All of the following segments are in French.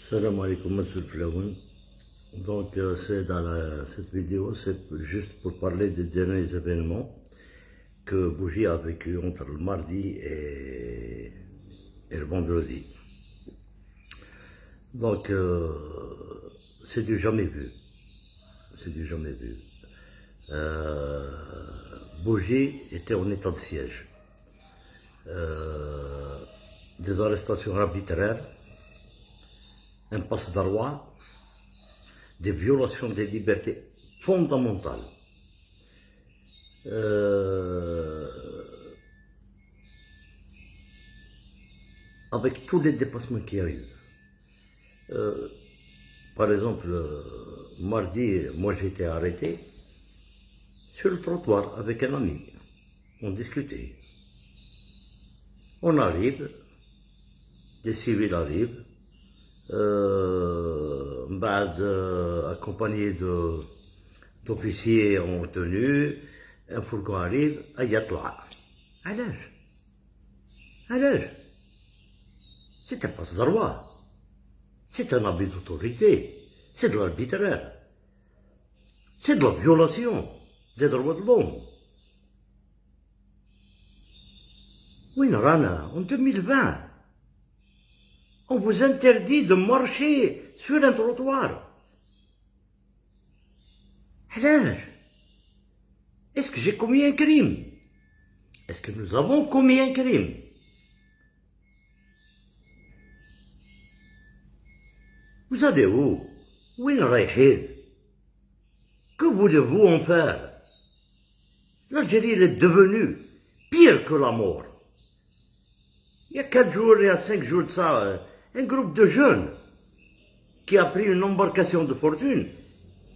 Salam alaikum, monsieur Flaoun. Donc, c'est dans cette vidéo, c'est juste pour parler des derniers événements que Bougie a vécu entre le mardi et le vendredi. Donc, c'est du jamais vu. C'est du jamais vu. Bougie était en état de siège. Des arrestations arbitraires, un passe-droit, des violations des libertés fondamentales. Avec tous les dépassements qu'il y a eu. Par exemple, mardi, moi j'ai été arrêté sur le trottoir avec un ami. On discutait. On arrive, des civils arrivent, accompagné d'officiers en tenue, un fourgon arrive, يطلع. علاش c'est un passe-droit, c'est un abus d'autorité, c'est de l'arbitraire, c'est de la violation des droits de l'homme. وين رانا en 2020? On vous interdit de marcher sur un trottoir. علاش? Est-ce que j'ai commis un crime? Est-ce que nous avons commis un crime? Vous allez où? وين رايحين? Que voulez-vous en faire? L'Algérie est devenue pire que la mort. Il y a 4 jours, il y a 5 jours de ça, un groupe de jeunes qui a pris une embarcation de fortune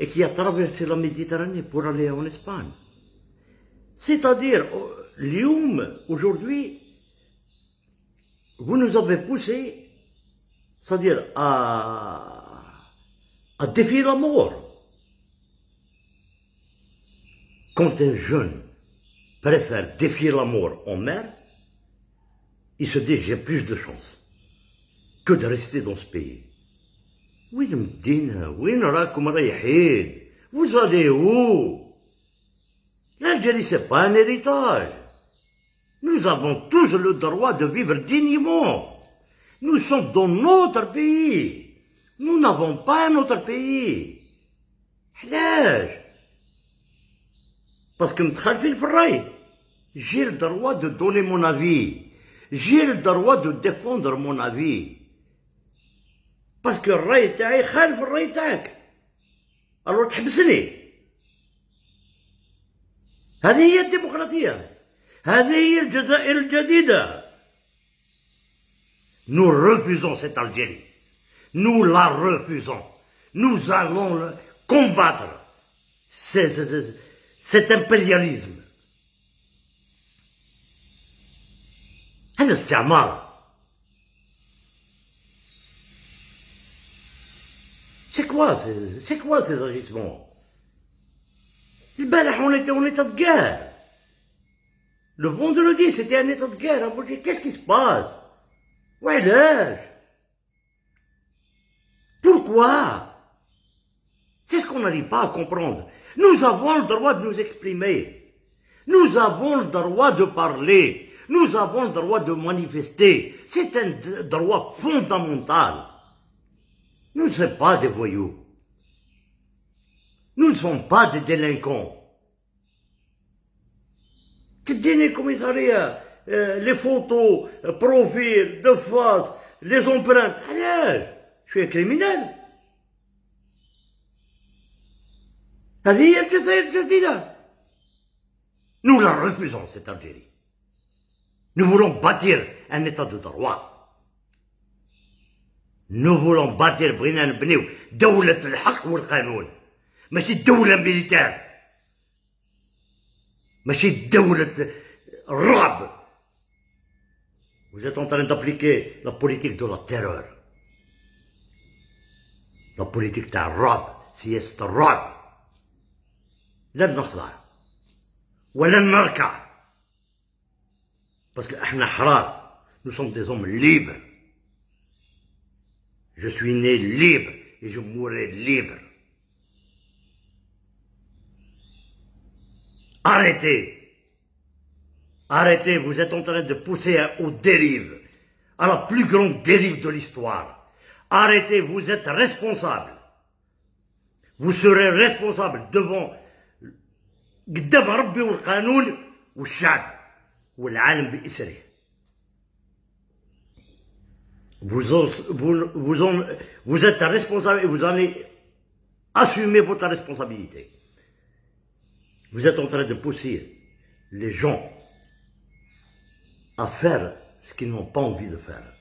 et qui a traversé la Méditerranée pour aller en Espagne. C'est-à-dire, Lyoum, aujourd'hui, vous nous avez poussé, c'est-à-dire à défier la mort. Quand un jeune préfère défier la mort en mer, il se dit j'ai plus de chance que de rester dans ce pays. وين مدينة؟ وين راكم رايحين؟ Vous allez où? L'Algérie, c'est pas un héritage. Nous avons tous le droit de vivre dignement. Nous sommes dans notre pays. Nous n'avons pas un autre pays. علاش؟ Parce que متخلفين في الرأي. J'ai le droit de donner mon avis. J'ai le droit de défendre mon avis. Parce que الرأي تاعي خالف الرأي تاعك. alors تحبسني. هذه هي الديمقراطية. هذه هي الجزائر الجديدة. Nous refusons cette Algérie. Nous la refusons. Nous allons combattre cet impérialisme. هذا استعمار. C'est quoi ces agissements? البارح on était en état de guerre. Le vendredi c'était un état de guerre. Qu'est-ce qui se passe? وعلاش? Pourquoi? C'est ce qu'on n'arrive pas à comprendre. Nous avons le droit de nous exprimer. Nous avons le droit de parler. Nous avons le droit de manifester. C'est un droit fondamental. Nous ne sommes pas des voyous. Nous ne sommes pas des délinquants. تديني commissariat, les photos, profil, de face, les empreintes. علاش؟ je suis un criminel. هذه هي الجزائر الجديدة. Nous la refusons, cette Algérie. Nous voulons bâtir un état de droit. Nous voulons bâtir بغينا نبنيو دولة الحق والقانون. ماشي دولة ميليتير. ماشي دولة الرعب. Vous êtes en train d'appliquer la politique de la terreur. La politique تاع الرعب. سياسة الرعب. لن نخضع ولن نركع. Parce que احنا حرار. Nous sommes des hommes libres. Je suis né libre et je mourrai libre. Arrêtez. Arrêtez, vous êtes en train de pousser aux dérives, à la plus grande dérive de l'histoire. Arrêtez, vous êtes responsable. Vous serez responsable devant قدام ربي والقانون والشعب والعالم بإسره. Vous êtes responsable et vous allez assumer votre responsabilité. Vous êtes en train de pousser les gens à faire ce qu'ils n'ont pas envie de faire.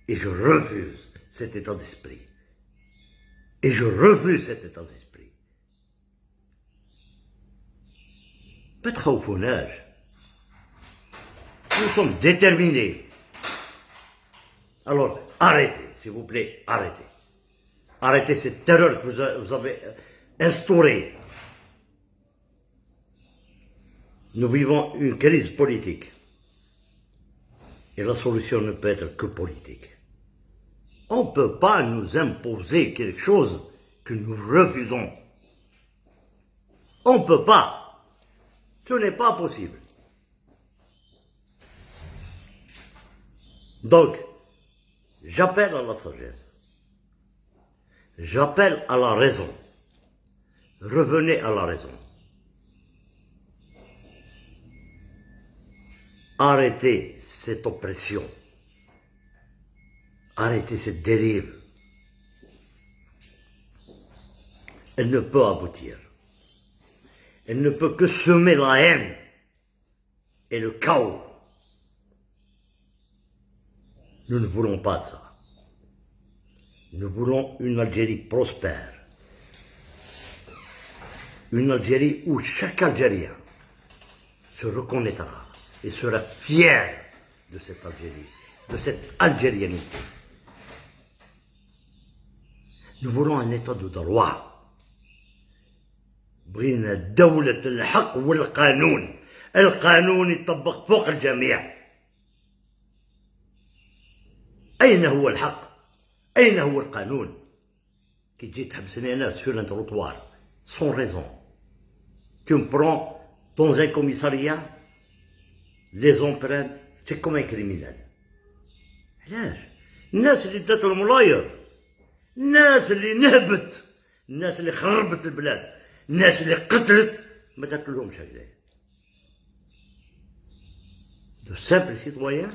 Et je refuse cet état d'esprit. Et je refuse cet état d'esprit. ما تخوفوناش. Nous sommes déterminés. Alors, arrêtez, s'il vous plaît, arrêtez. Arrêtez cette terreur que vous avez instaurée. Nous vivons une crise politique. Et la solution ne peut être que politique. On ne peut pas nous imposer quelque chose que nous refusons. On ne peut pas. Ce n'est pas possible. Donc, j'appelle à la sagesse. J'appelle à la raison. Revenez à la raison. Arrêtez cette oppression. Arrêtez cette dérive. Elle ne peut aboutir. Elle ne peut que semer la haine et le chaos. Nous ne voulons pas de ça. Nous voulons une Algérie prospère. Une Algérie où chaque Algérien se reconnaîtra et sera fier de cette Algérie, de cette algérianité. Nous voulons un état de droit. بغينا دولة الحق والقانون. القانون يطبق فوق الجميع. أين هو الحق؟ أين هو القانون؟ كي تجي تحبسني أنا sur un trottoir sans raison. Tu me prends dans un commissariat, les empreintes, c'est comme un criminel. علاش؟ الناس اللي دات الملاير، الناس اللي نهبت، الناس اللي خربت البلاد، الناس اللي قتلت ما تاكلهمش هكذا. De simples citoyens.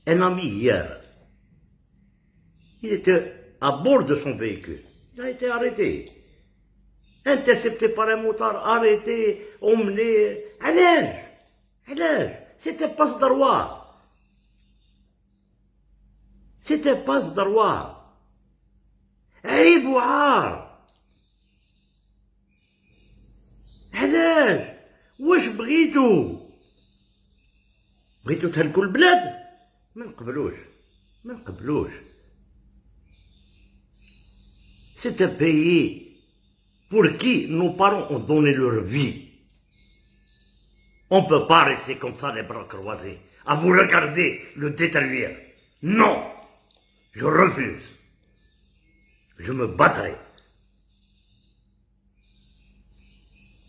Un ami hier, il était à bord de son véhicule. Il a été arrêté. Intercepté par un motard, arrêté, emmené. علاش؟ C'était pas ce droit. C'était pas ce droit. عيب وعار. علاش؟ واش بغيتو؟ بغيتو تهلكوا البلاد؟ ما نقبلوش. C'est un pays pour qui nos parents ont donné leur vie. On ne peut pas rester comme ça les bras croisés, à vous regarder le détruire. Non, je refuse. Je me battrai.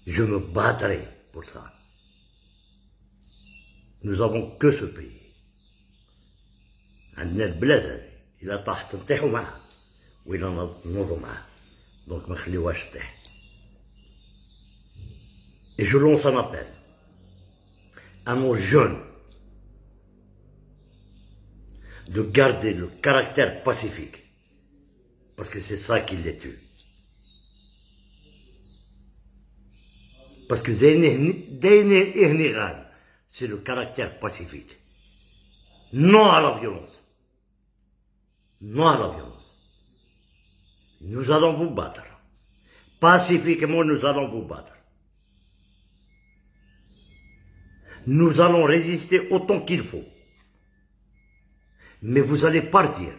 Je me battrai pour ça. Nous avons que ce pays. عندنا البلاد هذه إلا طاحت نطيحوا معها وإلا نوضوا معها. دونك ما نخليوهاش تطيح. Et je lance un appel à nos jeunes de garder le caractère pacifique, parce que c'est ça qui les tue. Parce que c'est le caractère pacifique. Non à la violence. Non à la violence. Nous allons vous battre. Pacifiquement, nous allons vous battre. Nous allons résister autant qu'il faut. Mais vous allez partir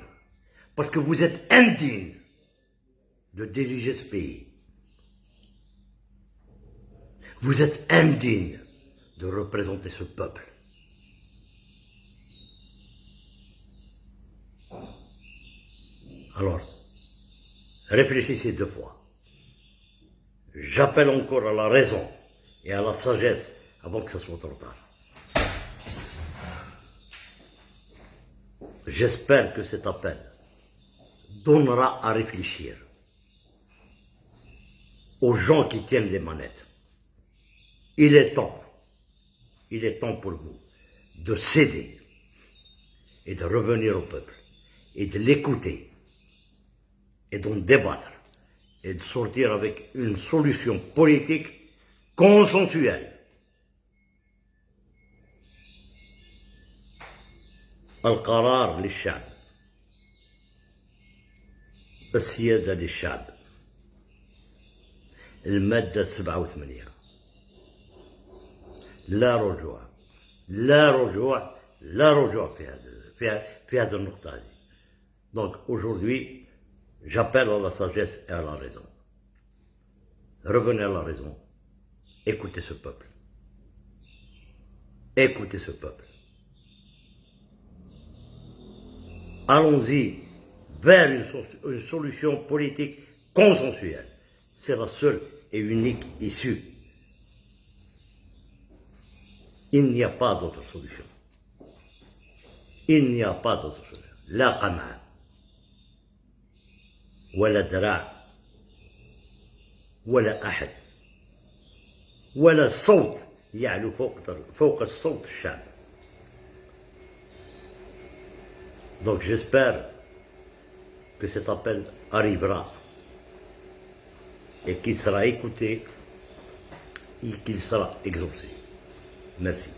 parce que vous êtes indigne de diriger ce pays. Vous êtes indigne de représenter ce peuple. Alors, réfléchissez 2 fois. J'appelle encore à la raison et à la sagesse avant que ce soit trop tard. J'espère que cet appel donnera à réfléchir aux gens qui tiennent les manettes. Il est temps pour vous de céder et de revenir au peuple et de l'écouter et d'en débattre et de sortir avec une solution politique consensuelle. القرار للشعب، السيادة للشعب. المادة 87. لا رجوع لا رجوع لا رجوع في هذه النقطة هذه. Donc aujourd'hui, j'appelle à la sagesse et à la raison. Revenez à la raison. Écoutez ce peuple. Écoutez ce peuple. Allons-y vers une solution politique consensuelle. C'est la seule et unique issue. Il n'y a pas d'autre solution. Il n'y a pas d'autre solution. لا قمع ولا دراع ولا أحد ولا صوت يعلو فوق الصوت الشعب. Donc j'espère que cet appel arrivera et qu'il sera écouté et qu'il sera exaucé. Merci.